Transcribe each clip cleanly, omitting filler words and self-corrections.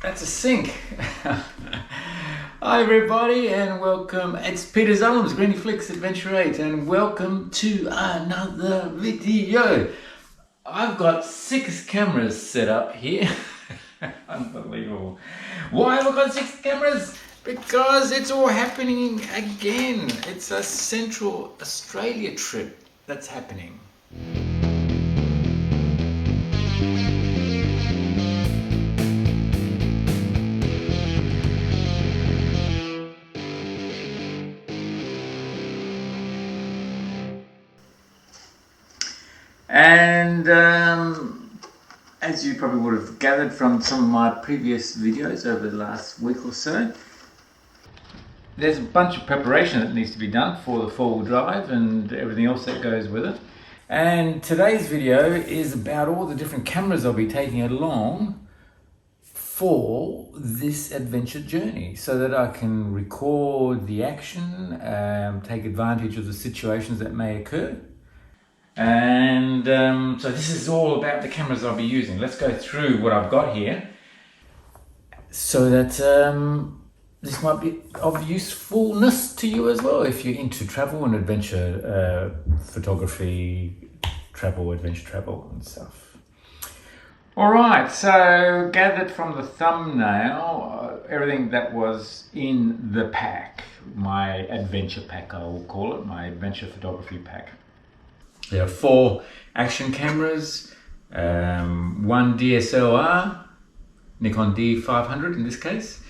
That's a sync. Hi everybody and welcome. It's Peter Zellum's Griniflix Adventure 8 and welcome to another video. I've got 6 cameras set up here. Unbelievable. Why have I got 6 cameras? Because it's all happening again. It's a Central Australia trip that's happening. And as you probably would have gathered from some of my previous videos over the last week or so, there's a bunch of preparation that needs to be done for the four-wheel drive and everything else that goes with it. And today's video is about all the different cameras I'll be taking along for this adventure journey so that I can record the action, take advantage of the situations that may occur. And so this is all about the cameras I'll be using. Let's go through what I've got here so that this might be of usefulness to you as well if you're into travel and adventure photography, adventure travel and stuff. Alright, so gathered from the thumbnail, everything that was in the pack, my adventure pack I will call it, my adventure photography pack. There are 4 action cameras, 1 DSLR, Nikon D500 in this case,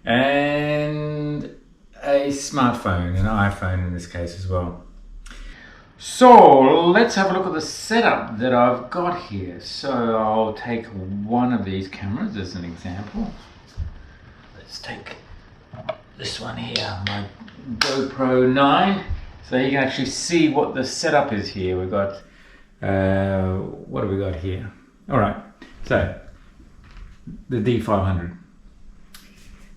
and a smartphone, an iPhone in this case as well. So let's have a look at the setup that I've got here. So I'll take one of these cameras as an example. Let's take this one here, my GoPro 9. So you can actually see what the setup is here. We've got, what have we got here? All right, so the D500.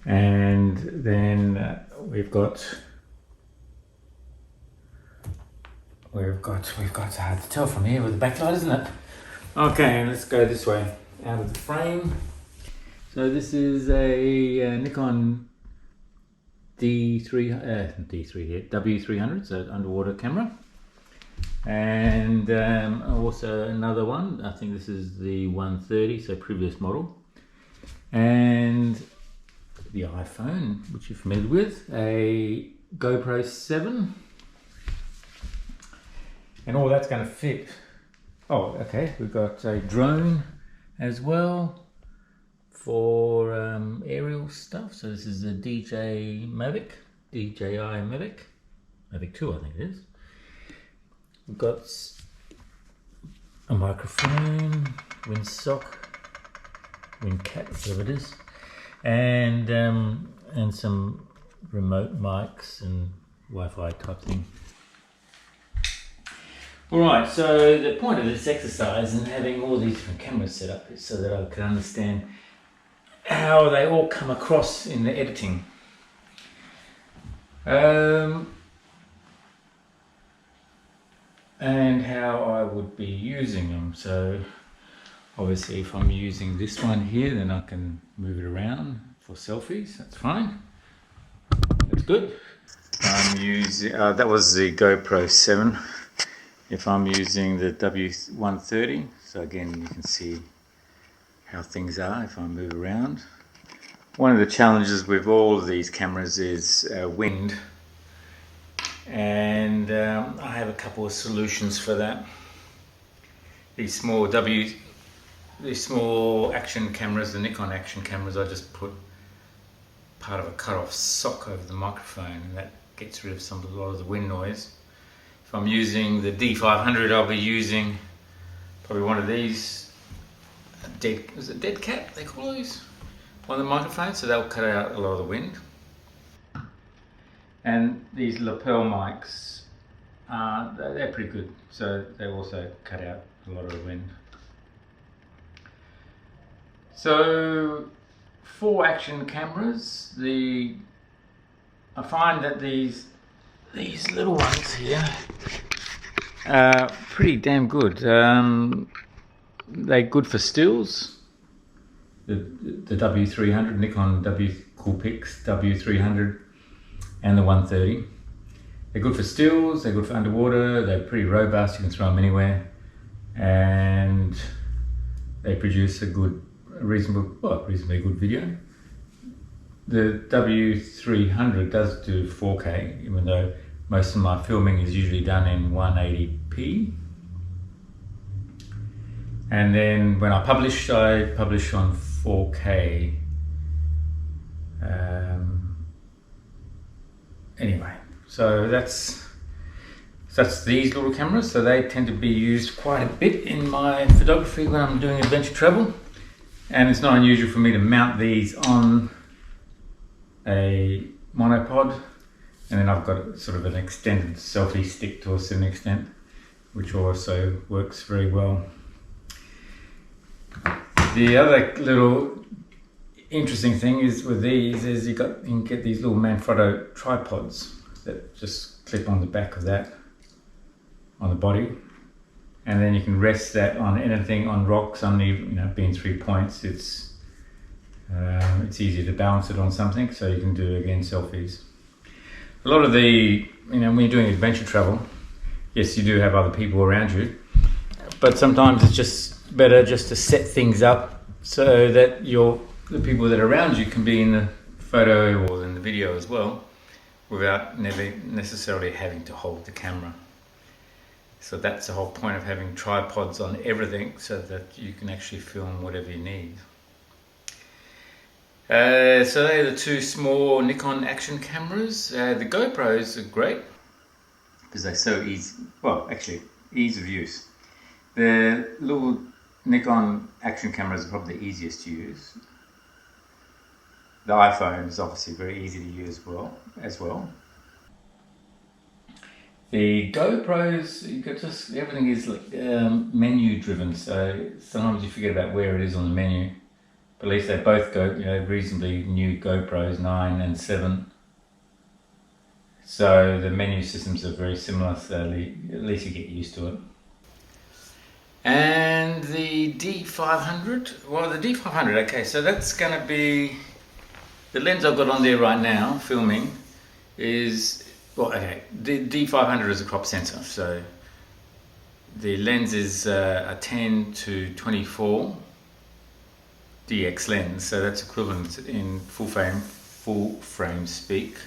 And then we've got, it's hard to tell from here with the backlight, isn't it? Okay, let's go this way, out of the frame. So this is a Nikon W300, so underwater camera, and also another one. I think this is the 130, so previous model, and the iPhone, which you're familiar with, a GoPro 7, and all that's going to fit. Oh, okay, we've got a drone as well for aerial stuff. So this is a DJI Mavic 2 I think it is. We've got a microphone, windsock, windcat, whatever it is, and some remote mics and Wi-Fi type thing. Alright, so the point of this exercise and having all these different cameras set up is so that I can understand how they all come across in the editing. And how I would be using them. So obviously if I'm using this one here, then I can move it around for selfies. That's fine. That's good. I'm using, that was the GoPro 7. If I'm using the W130, so again you can see how things are if I move around. One of the challenges with all of these cameras is wind, and I have a couple of solutions for that. These small action cameras, the Nikon action cameras, I just put part of a cut-off sock over the microphone, and that gets rid of a lot of the wind noise. If I'm using the D500, I'll be using probably one of these is it dead cat they call these on the microphone, so they'll cut out a lot of the wind. And these lapel mics, they're pretty good, so they also cut out a lot of the wind. So 4 action cameras. I find that these little ones here are pretty damn good. They're good for stills, the W300, Nikon Coolpix W300 and the 130. They're good for stills, they're good for underwater, they're pretty robust, you can throw them anywhere, and they produce a reasonably good video. The W300 does do 4K, even though most of my filming is usually done in 180p. And then when I publish on 4K. Anyway, so that's these little cameras. So they tend to be used quite a bit in my photography when I'm doing adventure travel. And it's not unusual for me to mount these on a monopod. And then I've got sort of an extended selfie stick to a certain extent, which also works very well. The other little interesting thing is with these is you can get these little Manfrotto tripods that just clip on the back of that, on the body, and then you can rest that on anything, on rocks, being 3 points. It's easy to balance it on something, so you can do again selfies. A lot of the when you're doing adventure travel, yes, you do have other people around you, but sometimes it's just better just to set things up so that the people that are around you can be in the photo or in the video as well, without never necessarily having to hold the camera. So that's the whole point of having tripods on everything, so that you can actually film whatever you need. So they're the two small Nikon action cameras. The GoPros are great because they're so easy. Well, actually, ease of use. The little Nikon action cameras are probably the easiest to use. The iPhone is obviously very easy to use as well. The GoPros, everything is menu driven, so sometimes you forget about where it is on the menu. But at least they both go, reasonably new GoPros, 9 and 7. So the menu systems are very similar, so at least you get used to it. And the D500, the D500, okay, so that's going to be, the lens I've got on there right now, filming, is, the D500 is a crop sensor, so the lens is a 10 to 24 DX lens, so that's equivalent in full frame speak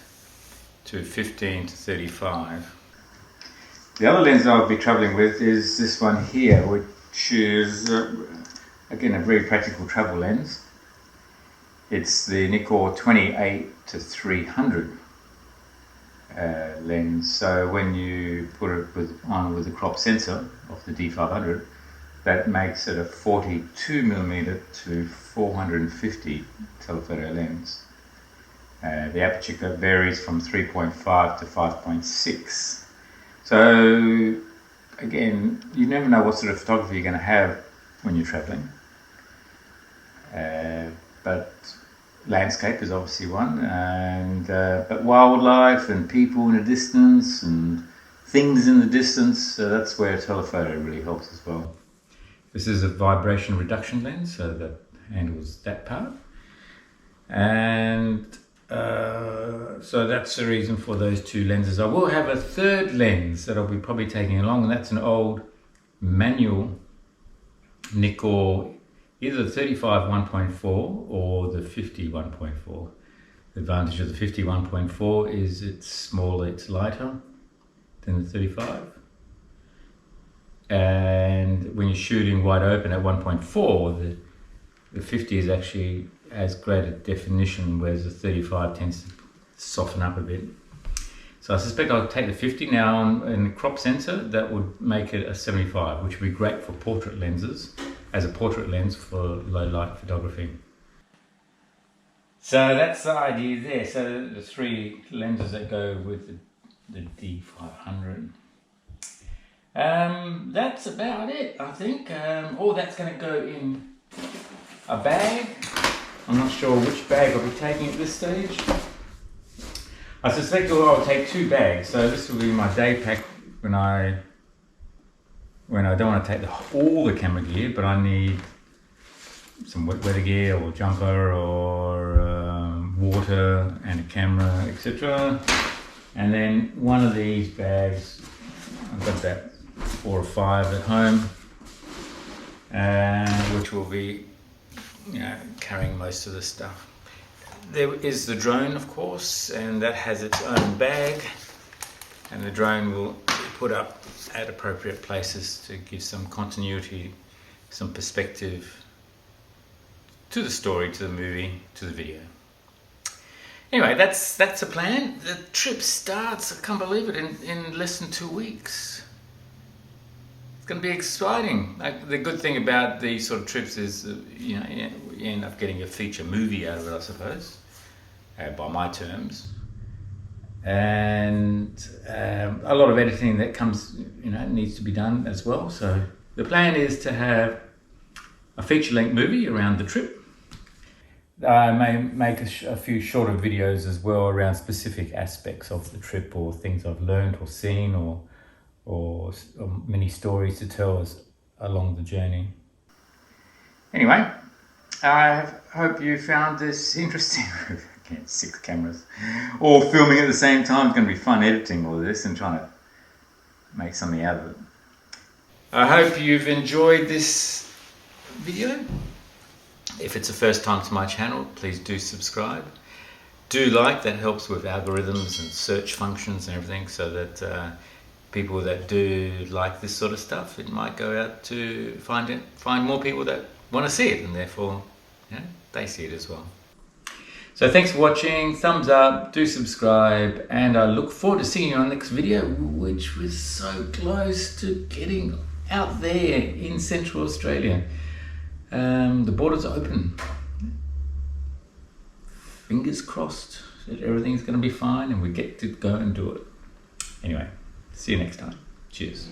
to 15 to 35. The other lens I'll be traveling with is this one here, which is again a very practical travel lens. It's the Nikon 28 to 300 lens. So when you put it on with the crop sensor of the D500, that makes it a 42mm to 450 telephoto lens. The aperture varies from 3.5 to 5.6. So again, you never know what sort of photography you're going to have when you're traveling. But landscape is obviously one, and but wildlife and people in the distance and things in the distance, so that's where telephoto really helps as well. This is a vibration reduction lens, so that handles that part. And so that's the reason for those two lenses. I will have a third lens that I'll be probably taking along, and that's an old manual Nikon, either the 35 1.4 or the 50 1.4. The advantage of the 50 1.4 is it's smaller, it's lighter than the 35. And when you're shooting wide open at 1.4, the 50 is actually has greater definition, whereas the 35 tends to soften up a bit. So I suspect I'll take the 50 now in the crop sensor. That would make it a 75, which would be great for portrait lenses, as a portrait lens for low light photography. So that's the idea there. So the three lenses that go with the D500. That's about it, I think. All that's going to go in a bag. I'm not sure which bag I'll be taking at this stage. I suspect I'll take two bags. So this will be my day pack when I don't want to take all the camera gear, but I need some wet weather gear or jumper or water and a camera, etc. And then one of these bags, I've got about 4 or 5 at home, which will be, carrying most of the stuff. There is the drone, of course, and that has its own bag, and the drone will be put up at appropriate places to give some continuity, some perspective to the story, to the movie, to the video. Anyway, that's a plan. The trip starts, I can't believe it, in less than 2 weeks. It's going to be exciting. The good thing about these sort of trips is, you end up getting a feature movie out of it, I suppose, by my terms. And a lot of editing that comes, needs to be done as well. So the plan is to have a feature-length movie around the trip. I may make a few shorter videos as well around specific aspects of the trip, or things I've learned or seen, or many stories to tell us along the journey. Anyway, I hope you found this interesting. Again, 6 cameras, all filming at the same time. It's going to be fun editing all this and trying to make something out of it. I hope you've enjoyed this video. If it's the first time to my channel, please do subscribe. Do like, that helps with algorithms and search functions and everything, so that people that do like this sort of stuff, it might go out to find more people that want to see it, and therefore they see it as well. So thanks for watching, thumbs up, do subscribe, and I look forward to seeing you on the next video, which was so close to getting out there in Central Australia. The borders are open. Fingers crossed that everything's going to be fine and we get to go and do it. Anyway, see you next time. Cheers.